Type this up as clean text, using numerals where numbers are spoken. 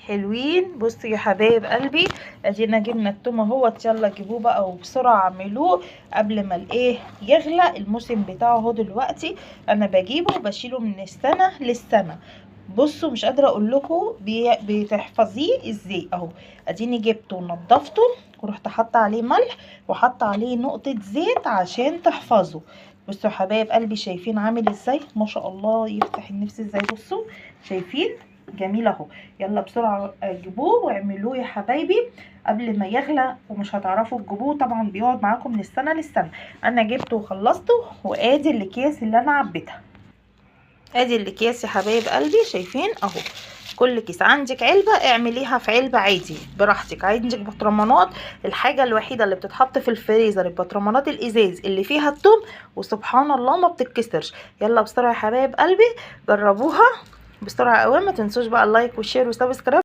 حلوين. بصوا يا حبايب قلبي، ادينا جبنا التوم اهوت. يلا جيبوه بقى وبسرعه اعملوه قبل ما الايه يغلى. الموسم بتاعه اهو دلوقتي. انا بجيبه وبشيله من السنه للسنه. بصوا مش قادره اقول لكم بتحفظيه ازاي اهو. اديني جبته ونضفته ورحت حاطه عليه ملح وحاطه عليه نقطه زيت عشان تحفظه. بصوا يا حبايب قلبي، شايفين عامل ازاي؟ ما شاء الله يفتح النفس ازاي. بصوا شايفين جميل اهو. يلا بسرعه جيبوه واعملوه يا حبايبي قبل ما يغلى، ومش هتعرفوا تجيبوه طبعا، بيقعد معاكم من السنه للسنه. انا جبته وخلصته، وادي الاكياس اللي انا عبيتها. ادي الاكياس يا حبايب قلبي، شايفين اهو. كل كيس عندك علبه اعمليها في علبه عادي براحتك. عندك برطمانات، الحاجه الوحيده اللي بتتحط في الفريزر البرطمانات الازاز اللي فيها التوم، وسبحان الله ما بتتكسرش. يلا بسرعه يا حبايب قلبي جربوها بسرعه قوي. ما تنسوش بقى اللايك والشير وسبسكرايب.